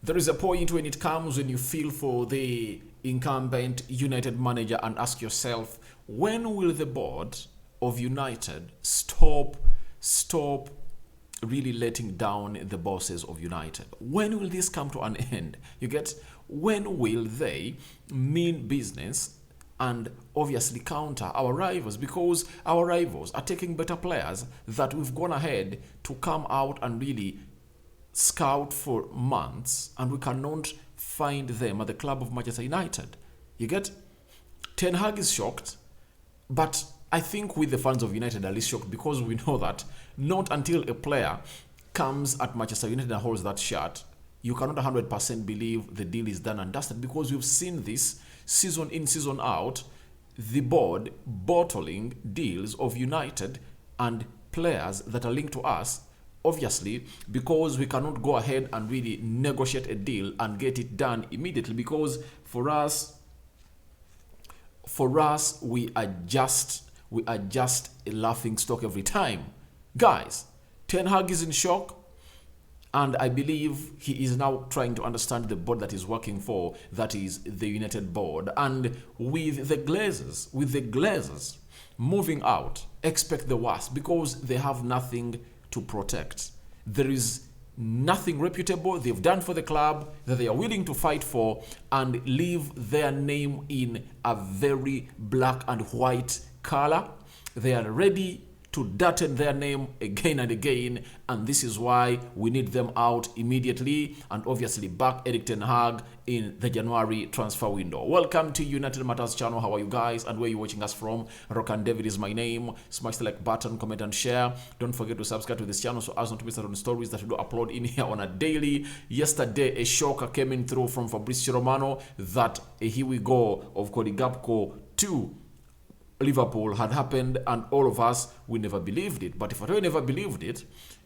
There is a point when it comes when you feel for the incumbent United manager and ask yourself, when will the board of United stop really letting down the bosses of United? When will this come to an end? You get, when will they mean business and obviously counter our rivals, because our rivals are taking better players that we've gone ahead to come out and really scout for months, and we cannot find them at the club of Manchester United. You get, Ten Hag is shocked, but I think with the fans of United are least shocked, because we know that not until a player comes at Manchester United and holds that shirt, you cannot 100% believe the deal is done and dusted, because we've seen this season in, season out, the board bottling deals of United and players that are linked to us, obviously, because we cannot go ahead and really negotiate a deal and get it done immediately, because for us we are just a laughing stock every time. Guys, Ten Hag is in shock, and I believe he is now trying to understand the board that he's working for, that is the United board. And with the Glazers moving out, expect the worst, because they have nothing to protect. There is nothing reputable they've done for the club that they are willing to fight for and leave their name in a very black and white color. They are ready to darten their name again and again, and this is why we need them out immediately, and obviously back Erik Ten Hag in the January transfer window. Welcome to United Matters channel. How are you guys, and where are you watching us from? Rock and David is my name. Smash the like button, comment and share. Don't forget to subscribe to this channel so as not to miss out on stories that we do upload in here on a daily. Yesterday a shocker came in through from Fabrizio Romano that a here we go of Cody Gakpo to Liverpool had happened, and all of us, we never believed it. But if I never believed it,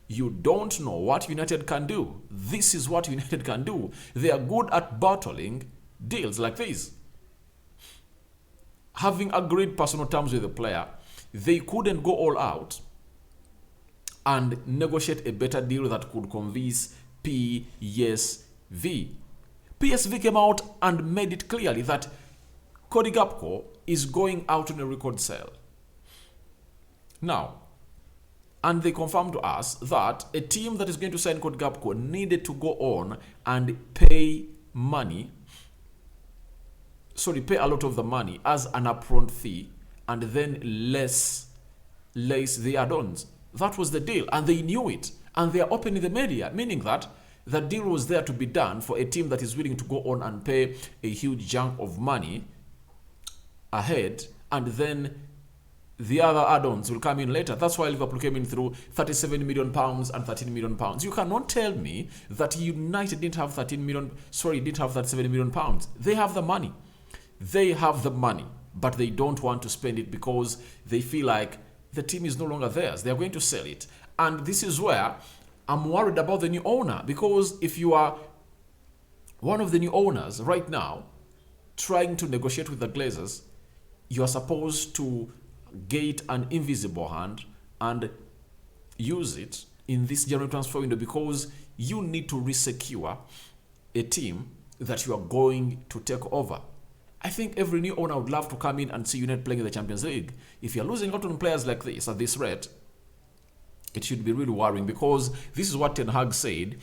you don't know what United can do. This is what United can do. They are good at bottling deals like this. Having agreed personal terms with the player, they couldn't go all out and negotiate a better deal that could convince PSV. PSV came out and made it clearly that Cody Gakpo is going out on a record sale. Now, and they confirmed to us that a team that is going to sign Cody Gakpo needed to go on and pay a lot of the money as an upfront fee, and then lace the add-ons. That was the deal, and they knew it, and they are open in the media, meaning that the deal was there to be done for a team that is willing to go on and pay a huge chunk of money ahead, and then the other add-ons will come in later. That's why Liverpool came in through £37 million and £13 million. You cannot tell me that United didn't have 37 million pounds. They have the money. They have the money, but they don't want to spend it because they feel like the team is no longer theirs. They are going to sell it. And this is where I'm worried about the new owner, because if you are one of the new owners right now trying to negotiate with the Glazers, you are supposed to get an invisible hand and use it in this January transfer window, because you need to resecure a team that you are going to take over. I think every new owner would love to come in and see United playing in the Champions League. If you're losing out on players like this at this rate, it should be really worrying, because this is what Ten Hag said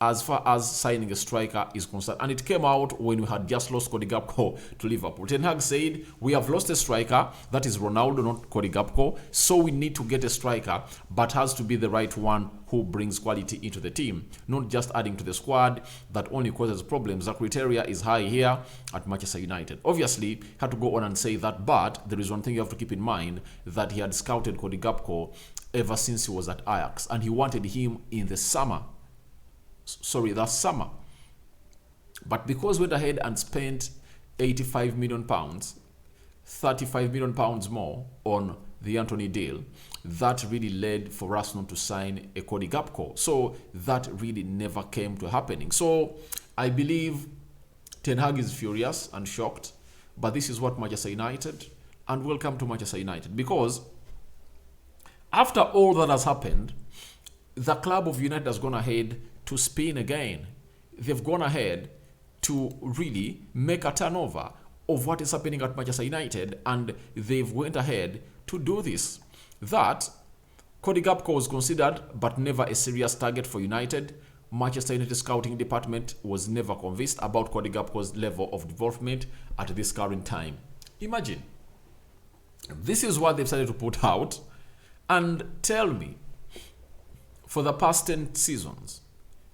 as far as signing a striker is concerned. And it came out when we had just lost Cody Gakpo to Liverpool. Ten Hag said, we have lost a striker, that is Ronaldo, not Cody Gakpo, so we need to get a striker, but has to be the right one who brings quality into the team, not just adding to the squad that only causes problems. The criteria is high here at Manchester United. Obviously, had to go on and say that, but there is one thing you have to keep in mind, that he had scouted Cody Gakpo ever since he was at Ajax, and he wanted him in the summer. That summer. But because we went ahead and spent £85 million, £35 million more on the Anthony deal, that really led for us not to sign a Cody Gakpo. So that really never came to happening. So I believe Ten Hag is furious and shocked, but this is what Manchester United, and welcome to Manchester United, because after all that has happened, the club of United has gone ahead to spin again. they've gone ahead to really make a turnover of what is happening at Manchester United, and they've went ahead to do this. That Cody Gakpo was considered but never a serious target for United. Manchester United scouting department was never convinced about Cody Gakpo's level of development at this current time. Imagine. This is what they've decided to put out. And tell me, for the past 10 seasons,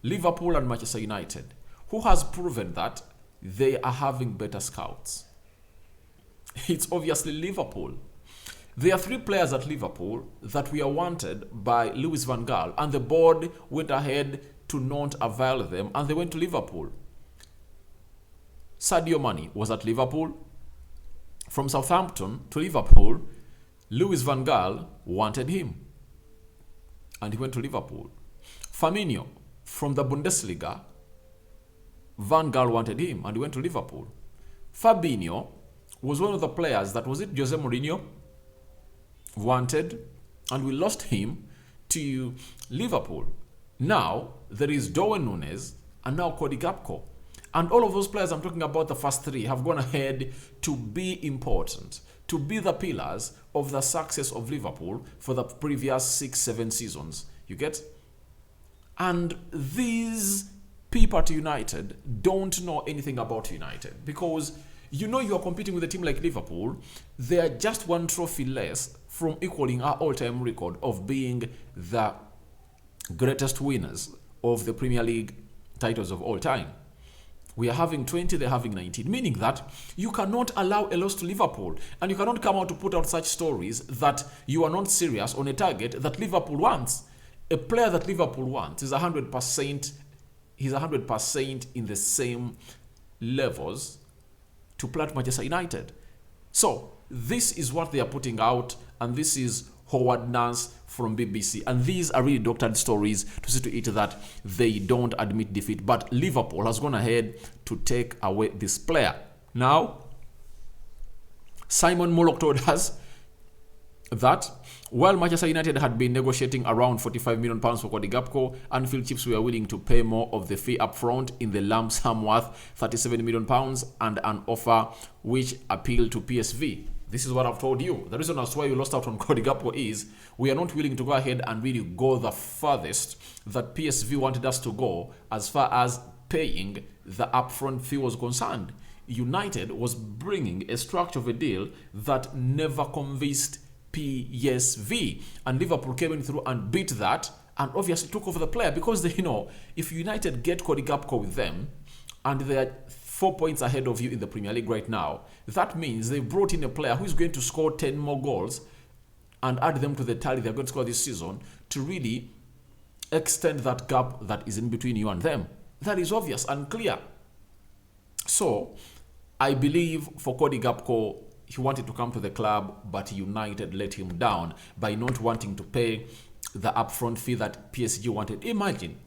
Liverpool and Manchester United, who has proven that they are having better scouts? It's obviously Liverpool. There are 3 players at Liverpool that were wanted by Louis van Gaal, and the board went ahead to not avail them, and they went to Liverpool. Sadio Mane was at Liverpool. From Southampton to Liverpool, Louis van Gaal wanted him, and he went to Liverpool. Firmino from the Bundesliga, Van Gaal wanted him, and he went to Liverpool. Fabinho was one of the players that, was it Jose Mourinho wanted, and we lost him to Liverpool. Now there is Darwin Núñez and now Cody Gakpo, and all of those players I'm talking about, the first 3, have gone ahead to be important, to be the pillars of the success of Liverpool for the previous 6-7 seasons. You get? And these people at United don't know anything about United, because you are competing with a team like Liverpool. They are just 1 trophy less from equaling our all-time record of being the greatest winners of the Premier League titles of all time. We are having 20, they're having 19, meaning that you cannot allow a loss to Liverpool, and you cannot come out to put out such stories that you are not serious on a target that Liverpool wants. A player that Liverpool wants is 100%, he's 100% in the same levels to play at Manchester United. So this is what they are putting out, and this is Howard Nance from BBC. And these are really doctored stories to see to it that they don't admit defeat. But Liverpool has gone ahead to take away this player. Now, Simon Mullock told us that while Manchester United had been negotiating around £45 million for Cody Gakpo, Anfield chiefs were willing to pay more of the fee up front in the lump sum worth £37 million and an offer which appealed to PSV. This is what I've told you. The reason as to why you lost out on Cody Gakpo is we are not willing to go ahead and really go the furthest that PSV wanted us to go as far as paying the upfront fee was concerned. United was bringing a structure of a deal that never convinced PSV, and Liverpool came in through and beat that, and obviously took over the player, because they if United get Cody Gakpo with them and they are 4 points ahead of you in the Premier League right now, that means they brought in a player who is going to score 10 more goals and add them to the tally they're going to score this season to really extend that gap that is in between you and them. That is obvious and clear. So I believe for Cody Gakpo, he wanted to come to the club, but United let him down by not wanting to pay the upfront fee that PSG wanted. Imagine,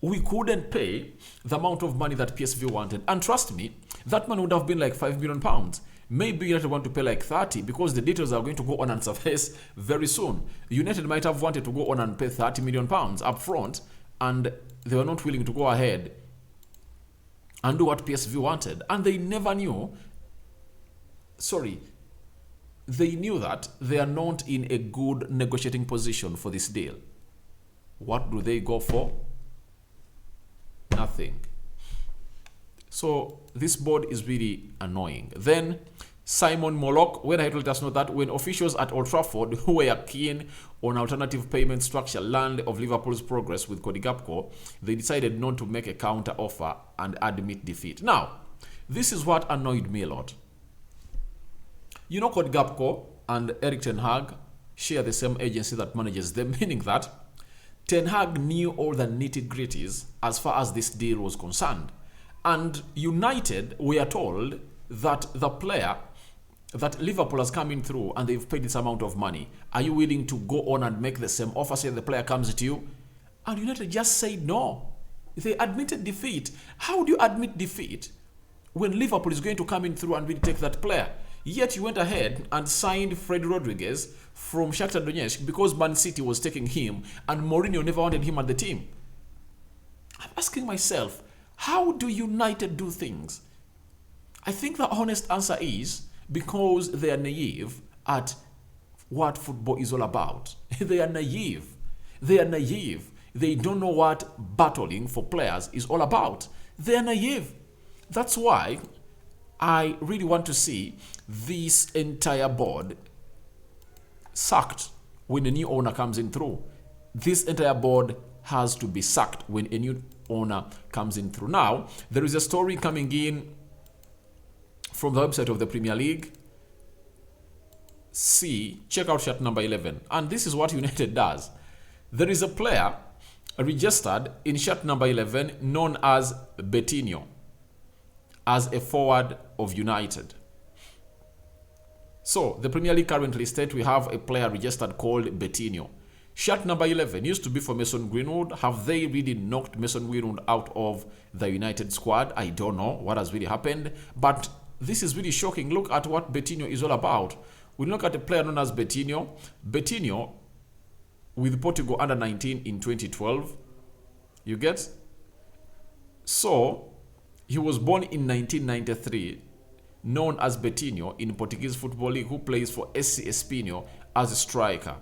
we couldn't pay the amount of money that PSV wanted. And trust me, that money would have been like £5 million. Maybe United want to pay like 30, because the details are going to go on and surface very soon. United might have wanted to go on and pay £30 million up front, and they were not willing to go ahead and do what PSV wanted. And they never knew, they knew that they are not in a good negotiating position for this deal. What do they go for? Nothing. So this board is really annoying. Then Simon Mullock went ahead to let us know that when officials at Old Trafford who were keen on alternative payment structure learned of Liverpool's progress with Cody Gakpo, they decided not to make a counter offer and admit defeat. Now, this is what annoyed me a lot. Cody Gakpo and Erik Ten Hag share the same agency that manages them, meaning that Ten Hag knew all the nitty-gritties as far as this deal was concerned. And United were told that the player that Liverpool has come in through and they've paid this amount of money, are you willing to go on and make the same offer, say the player comes to you? And United just said no. They admitted defeat. How do you admit defeat when Liverpool is going to come in through and really take that player? Yet you went ahead and signed Fred Rodriguez from Shakhtar Donetsk because Man City was taking him and Mourinho never wanted him at the team. asking myself, how do United do things? I think the honest answer is because they are naive at what football is all about. They are naive. They are naive. They don't know what battling for players is all about. They are naive. That's why I really want to see this entire board sacked when a new owner comes in through. This entire board has to be sacked when a new owner comes in through. Now, there is a story coming in from the website of the Premier League. Check out shirt number 11. And this is what United does. There is a player registered in shirt number 11 known as Betinho as a forward of United. So, the Premier League currently states we have a player registered called Betinho. Shirt number 11 used to be for Mason Greenwood. Have they really knocked Mason Greenwood out of the United squad? I don't know what has really happened. But this is really shocking. Look at what Betinho is all about. We look at a player known as Betinho. Betinho with Portugal under 19 in 2012. You get? So, he was born in 1993, known as Betinho in Portuguese Football League, who plays for SC Espinho as a striker.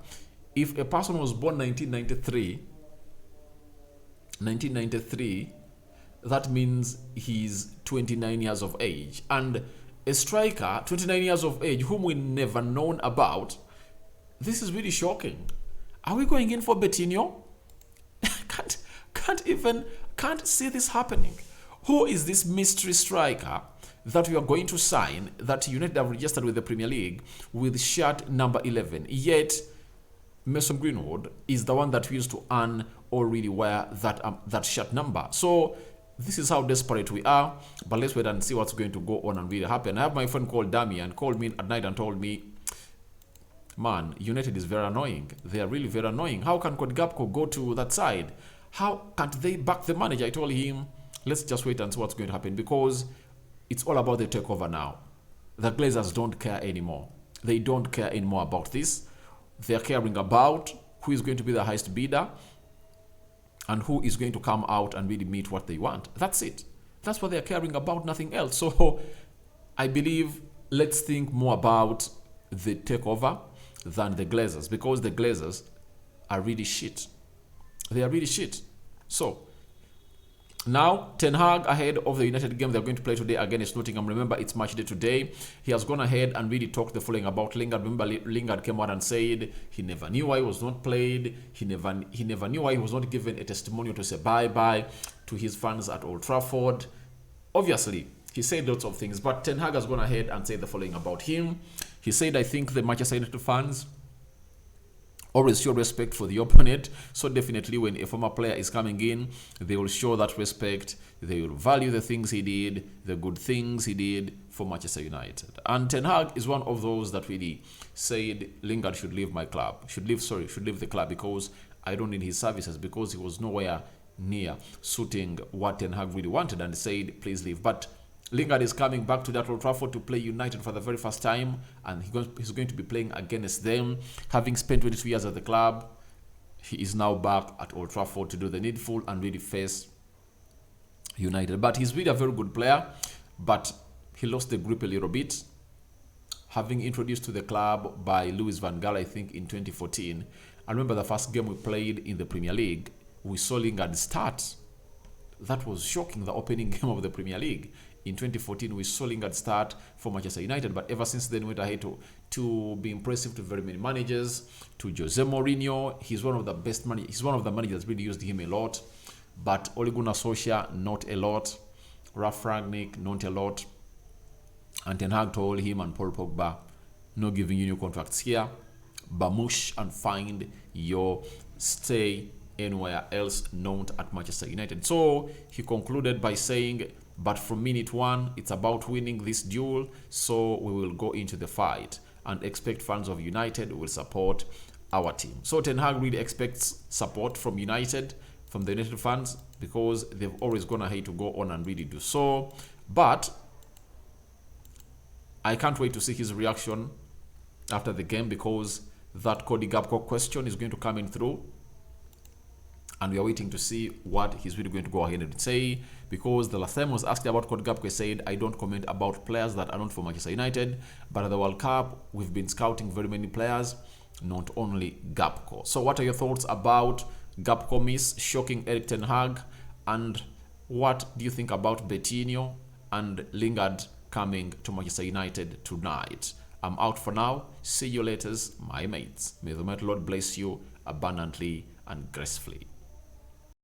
If a person was born 1993, that means he's 29 years of age. And a striker, 29 years of age, whom we never known about, this is really shocking. Are we going in for Betinho? Can't see this happening. Who is this mystery striker that we are going to sign, that United have registered with the Premier League with shirt number 11? Yet, Mason Greenwood is the one that we used to earn or really wear that shirt number. So, this is how desperate we are. But let's wait and see what's going to go on and really happen. I have my friend called Damian called me at night and told me, man, United is very annoying. They are really very annoying. How can Cody Gakpo go to that side? How can't they back the manager? I told him, let's just wait and see what's going to happen, because it's all about the takeover now. The Glazers don't care anymore. They don't care anymore about this. They're caring about who is going to be the highest bidder and who is going to come out and really meet what they want. That's it. That's what they're caring about, nothing else. So I believe let's think more about the takeover than the Glazers, because the Glazers are really shit. They are really shit. So now, Ten Hag ahead of the United game they're going to play today against Nottingham. Remember, it's match day today. He has gone ahead and really talked the following about Lingard. Remember, Lingard came out and said he never knew why he was not played. He never knew why he was not given a testimonial to say bye-bye to his fans at Old Trafford. Obviously, he said lots of things, but Ten Hag has gone ahead and said the following about him. He said, I think the Manchester United fans always show respect for the opponent. So definitely when a former player is coming in, they will show that respect. They will value the things he did, the good things he did for Manchester United. And Ten Hag is one of those that really said Lingard should leave my club. Should leave the club, because I don't need his services, because he was nowhere near suiting what Ten Hag really wanted, and said, please leave. But Lingard is coming back to that Old Trafford to play United for the very first time, and he's going to be playing against them. Having spent 22 years at the club, he is now back at Old Trafford to do the needful and really face United. But he's really a very good player, but he lost the grip a little bit. Having introduced to the club by Louis van Gaal, I think, in 2014. I remember the first game we played in the Premier League, we saw Lingard start. That was shocking, the opening game of the Premier League. In 2014, we saw Lingard start for Manchester United, but ever since then, went ahead to be impressive to very many managers, to Jose Mourinho. He's one of the best managers. He's one of the managers that really used him a lot, but Ole Gunnar Solskjaer, not a lot. Ralf Rangnick, not a lot. And Ten Hag told him and Paul Pogba, no giving you new contracts here. Bamush and find your stay anywhere else, not at Manchester United. So he concluded by saying, but from minute one, it's about winning this duel, so we will go into the fight and expect fans of United will support our team. So Ten Hag really expects support from United, from the United fans, because they've always gone ahead to go on and really do so. But I can't wait to see his reaction after the game, because that Cody Gakpo question is going to come in through. And we are waiting to see what he's really going to go ahead and say, because the last time was asked about Cody Gakpo, he said, I don't comment about players that are not for Manchester United, but at the World Cup, we've been scouting very many players, not only Gakpo. So what are your thoughts about Gakpo miss shocking Erik Ten Hag? And what do you think about Betinho and Lingard coming to Manchester United tonight? I'm out for now. See you later, my mates. May the mighty Lord bless you abundantly and gracefully.